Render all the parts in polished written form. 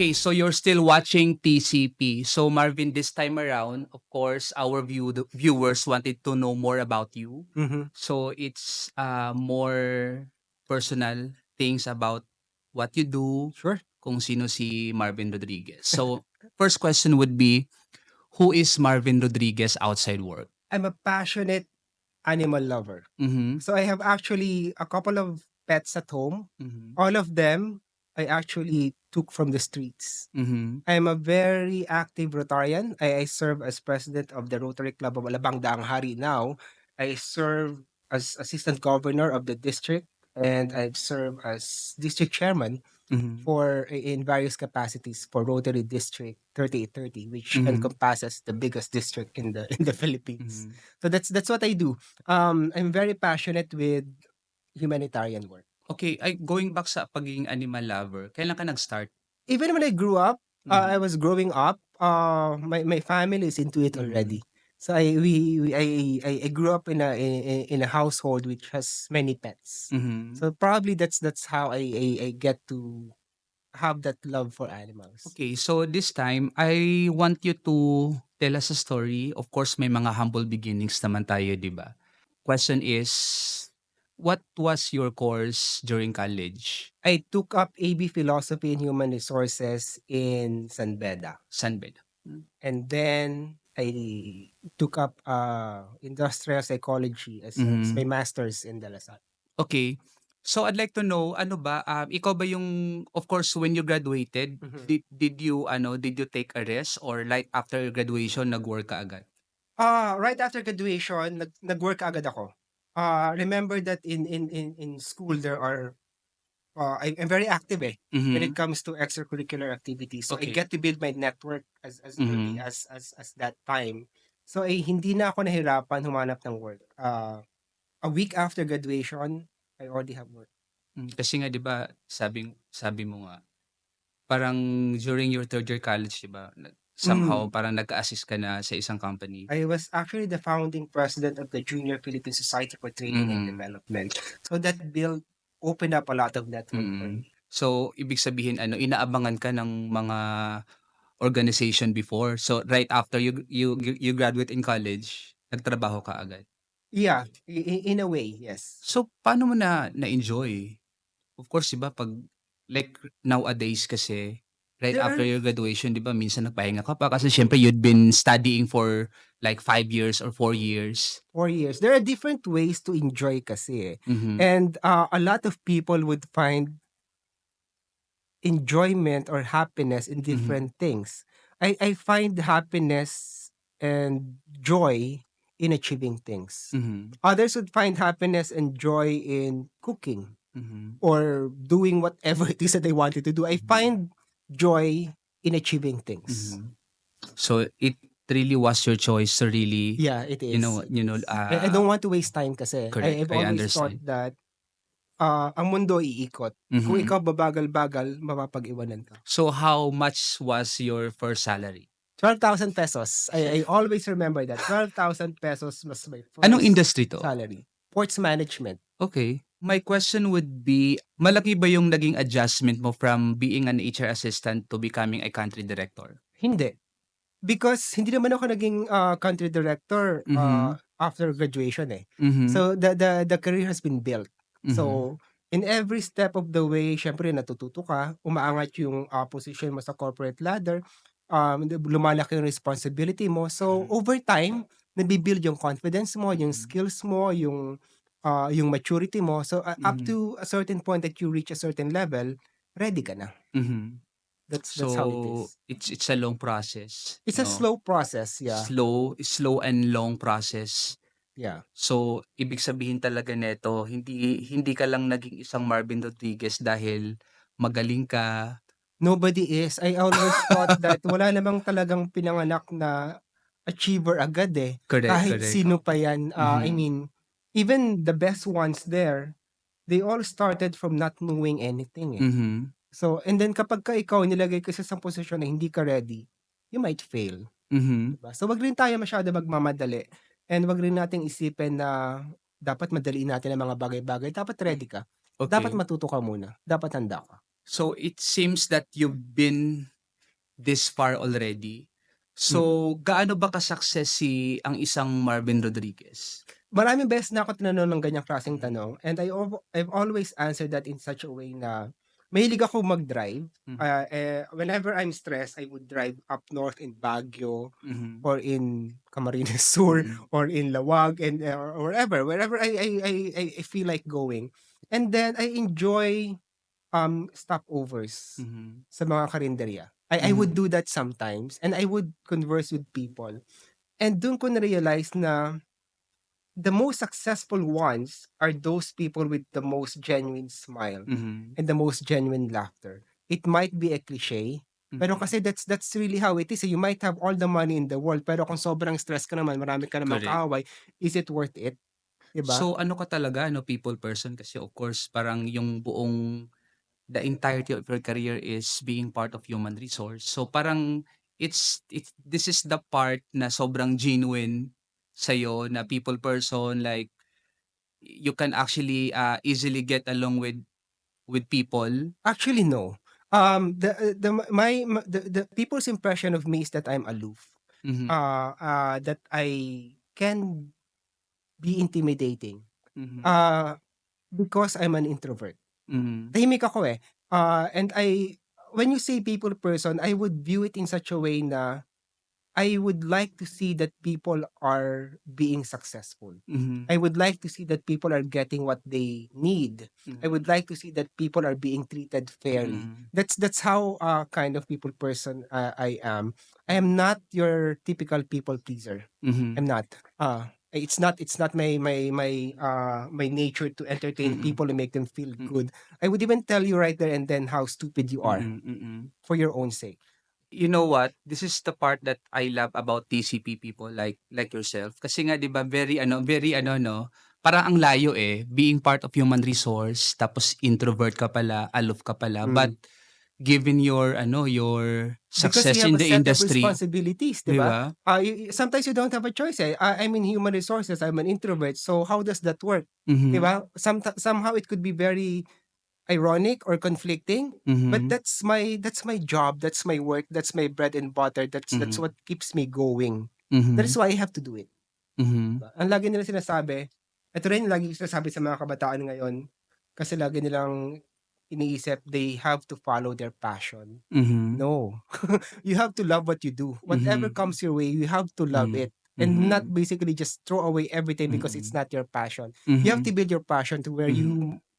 Okay, so you're still watching TCP. So Marvin, this time around, of course, our viewers wanted to know more about you. Mhm. So it's more personal things about what you do, Sure. kung sino si Marvin Rodriguez. So first question would be, who is Marvin Rodriguez outside work? I'm a passionate animal lover. Mm-hmm. So I have actually a couple of pets at home. Mm-hmm. All of them I actually took from the streets. Mm-hmm. I'm a very active Rotarian. I serve as president of the Rotary Club of Alabang Daang Hari now. I serve as assistant governor of the district, and I've served as district chairman Mm-hmm. in various capacities for Rotary District 3830, which Mm-hmm. encompasses the biggest district in the in the Philippines. Mm-hmm. So that's what I do. I'm very passionate with humanitarian work. Okay, ay going back sa pagiging animal lover, kailan ka nag-start? Even when I grew up, Mhm. I was growing up. My family is into it Mhm. already. So I grew up in a household which has many pets. Mhm. So probably that's how I get to have that love for animals. Okay, so this time I want you to tell us a story. Of course, may mga humble beginnings naman tayo, 'di ba? Question is, what was your course during college? I took up AB Philosophy and Human Resources in San Beda. Sanbed. And then I took up industrial psychology as my Mhm. master's in De La Salle. Okay. So I'd like to know, ano ba, ikaw ba yung, of course, when you graduated, Mhm. did you take a rest or like after graduation, nag-work ka agad? Right after graduation, nag-work agad ako. Remember that in school there are I'm very active when it Mhm. comes to extracurricular activities. So I Okay. get to build my network as early Mhm. as that time. So hindi na ako nahirapan humanap ng work. A week after graduation, I already have work. Kasi nga 'di ba, sabi sabi mo nga, parang during your third year college 'di ba, somehow Mm. parang nag-a-assist ka na sa isang company? I was actually the founding president of the Junior Philippine Society for Training and Mm. Development. So that opened up a lot of network for Mm. me. So, ibig sabihin ano, inaabangan ka ng mga organization before. So, right after you graduate in college, nagtrabaho ka agad? Yeah, in a way, yes. So, paano mo na-enjoy? Of course 'di ba 'pag like nowadays kasi, right There after are your graduation 'di ba minsan nagpahinga ka pa kasi siyempre you'd been studying for like 5 years or 4 years. 4 years. There are different ways to enjoy kasi eh. Mhm. And a lot of people would find enjoyment or happiness in Mhm. different things. I find happiness and joy in achieving things. Mhm. Others would find happiness and joy in cooking Mhm. or doing whatever it is that they wanted to do. I Mhm. find joy in achieving things. Mhm. So, it really was your choice to really, Yeah, it you is. know It you know, is. I don't want to waste time kasi. correct, I've I always thought understand. that ang mundo iikot. Kung Mhm. ikaw babagal-bagal, mapapag-iwanan ka. So, how much was your first salary? 12,000 pesos. I always remember that. 12,000 pesos was my Anong first industry 'to? salary. Ports management. Okay. My question would be, malaki ba yung naging adjustment mo from being an HR assistant to becoming a country director? Hindi. Because hindi naman ako naging country director Mhm. after graduation eh. Mhm. So the career has been built. Mhm. So in every step of the way, syempre natututo ka, umaangat yung position mo sa corporate ladder, lumalaki yung responsibility mo. So Mhm. over time, nabibuild yung confidence mo, yung Mhm. skills mo, yung maturity mo. So up Mhm. to a certain point that you reach a certain level, ready ka na. Mhm. That's how it So, is. it's a long process, It's a 'no? slow process, yeah. Slow and long process. Yeah. So, ibig sabihin talaga nito, hindi hindi ka lang naging isang Marvin Rodriguez dahil magaling ka. Nobody is. I always thought that wala namang talagang pinanganak na achiever agad eh. Correct, Kahit correct. sino pa yan. I Mhm. mean, even the best ones there, they all started from not knowing anything eh. Mhm. So, and then kapag ka ikaw nilagay ka sa isang posisyon na hindi ka ready, you might fail. Mhm. Diba? So, wag rin tayo masyado magmamadali. And wag rin nating isipin na dapat madaliin natin ang mga bagay-bagay. Dapat ready ka. Dapat Okay. matuto ka muna. Dapat handa ka. So it seems that you've been this far already. So gaano ba ka-success ang isang Marvin Rodriguez? Maraming beses na ako tinanong ng ganyang klaseng tanong, and I've always answered that in such a way na mahilig ako mag-drive. Mhm. Whenever I'm stressed, I would drive up north in Baguio Mhm. or in Camarines Sur Mm. or in Lawag and or wherever I feel like going. And then I enjoy stopovers Mhm. sa mga karinderya. I would Mhm. do that sometimes, and I would converse with people. And dun ko na-realize na the most successful ones are those people with the most genuine smile Mhm. and the most genuine laughter. It might be a cliche, pero Mhm. kasi that's really how it is. You might have all the money in the world, pero kung sobrang stress ka naman, marami ka namang Correct. kaaway, is it worth it? 'Di ba? So ano ka talaga people person kasi of course parang yung buong the entirety of your career is being part of human resource. So parang it's this is the part na sobrang genuine sa'yo na people person like you can actually easily get along with people. Actually, no. The people's impression of me is that I'm aloof. Mhm. That I can be intimidating. Mhm. Uh, because I'm an introvert. Mhm. Tahimik ako, eh. And when you say people person, I would view it in such a way na I would like to see that people are being successful. Mhm. I would like to see that people are getting what they need. I Mhm. would like to see that people are being treated fairly. Mm. That's how kind of people person I am. I am not your typical people pleaser. I'm Mhm. not. It's not my nature to entertain Mm. people and make them feel Mm. good. I would even tell you right there and then how stupid you are Mm. Mm. for your own sake. You know what? This is the part that I love about TCP people like yourself. Kasi nga 'di ba very ano 'no, parang ang layo being part of human resource tapos introvert ka pala, aloof ka pala. But Mm. given your your Because you success have in a the set of industry, responsibilities, 'di 'di ba? ba? Sometimes you don't have a choice, eh. I'm in human resources, I'm an introvert, so how does that work? 'Di Mhm. ba? Somehow it could be very ironic or conflicting, but Mhm. that's my job, that's my work, that's my bread and butter, that's Mhm. what keeps me going. That is Mhm. why I have to do it. Mhm. 'Di ba? Ang lagi nila sinasabi, ito rin lagi sinasabi sa mga kabataan ngayon, kasi lagi nilang iniisip they have to follow their passion. Mhm. No. You have to love what you do. Whatever Mhm. comes your way, you have to love Mhm. it and not Mhm. basically just throw away everything because it's Mm. not your passion. You have to Mhm. build your passion to where Mhm. you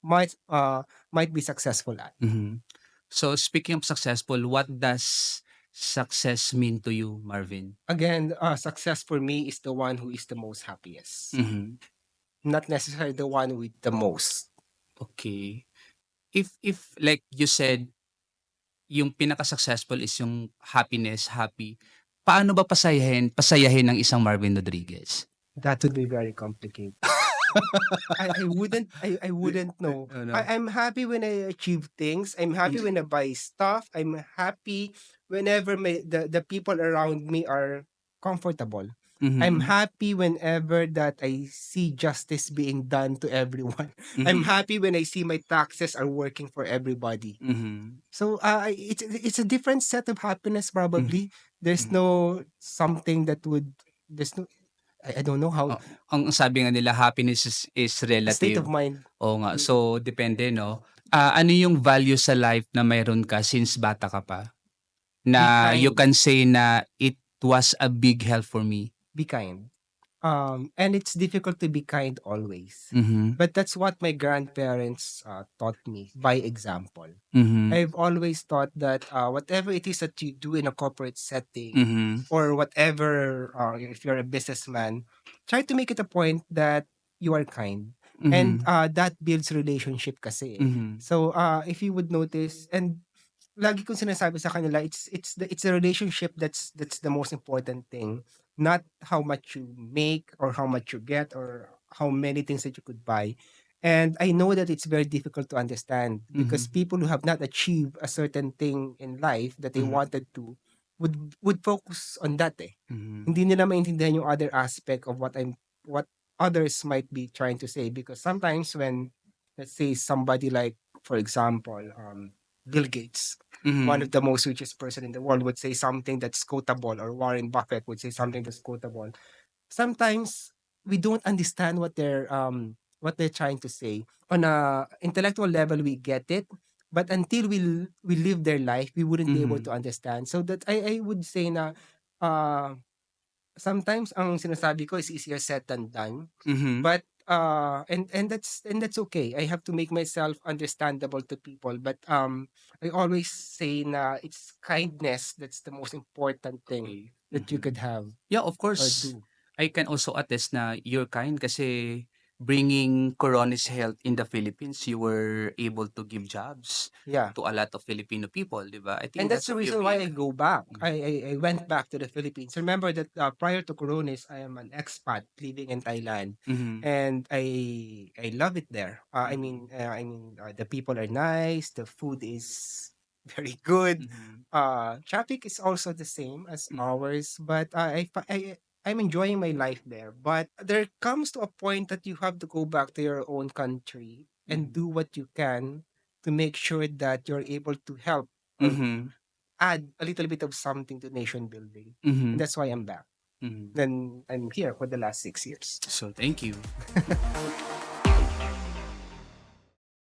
might be successful at. Mhm. So speaking of successful, what does success mean to you, Marvin? Again, success for me is the one who is the most happiest, Mhm. not necessarily the one with the most. Okay. If like you said, yung pinaka-successful is yung happiness, happy. Paano ba pasayahin ng isang Marvin Rodriguez? That would be very complicated. I wouldn't know. Ano? I'm happy when I achieve things. I'm happy when I buy stuff. I'm happy whenever the people around me are comfortable. I'm Mhm. happy whenever that I see justice being done to everyone. I'm Mhm. happy when I see my taxes are working for everybody. Mhm. So it's a different set of happiness Mhm. probably. There's Mhm. no something that would there's no I don't know how Ang sabi nga nila happiness is a state relative. of mind. Oo nga. Mm. So depende 'no. Ano yung value sa life na mayroon ka since bata ka pa? Be Na you kind. can say na it was a big help for me? Be kind. And it's difficult to be kind always. Mhm. But that's what my grandparents taught me by example. Mhm. I've always thought that whatever it is that you do in a corporate setting Mhm. or whatever, if you're a businessman, try to make it a point that you are kind. And Mhm. that builds relationship kasi. Eh. Mhm. So if you would notice, and lagi kong sinasabi sa kanila, it's the relationship that's the most important thing, not how much you make or how much you get or how many things that you could buy. And I know that it's very difficult to understand because Mhm. people who have not achieved a certain thing in life that they Mhm. wanted to would focus on that eh. Mhm. Hindi nila maintindihan yung other aspect of what others might be trying to say because sometimes when let's say somebody like for example Bill Gates, one Mhm. of the most richest person in the world, would say something that's quotable, or Warren Buffett would say something that's quotable. Sometimes we don't understand what they're trying to say. On a intellectual level, we get it, but until we live their life, we wouldn't be able to Mhm. understand. So that I would say na uh, sometimes ang sinasabi ko is easier said than done. Mhm. But and that's okay. I have to make myself understandable to people. But I always say na it's kindness that's the most important thing Okay. that you Mhm. could have Yeah, of or course. do. I can also attest na you're kind kasi bringing Coronis Health in the Philippines, you were able to give jobs Yeah. to a lot of Filipino people, 'di ba? I And think that's that's the reason why unique. I go back. Mm. I went back to the Philippines. Remember that prior to Coronis, I am an expat living in Thailand, Mhm. and I love it there. Mhm. The people are nice. The food is very good. Mhm. Traffic is also the same as Mhm. ours, but I'm enjoying my life there. But there comes to a point that you have to go back to your own country and Mhm. do what you can to make sure that you're able to help or Mhm. add a little bit of something to nation building. And Mhm. that's why I'm back. Mhm. Then I'm here for the last 6 years. So, thank you.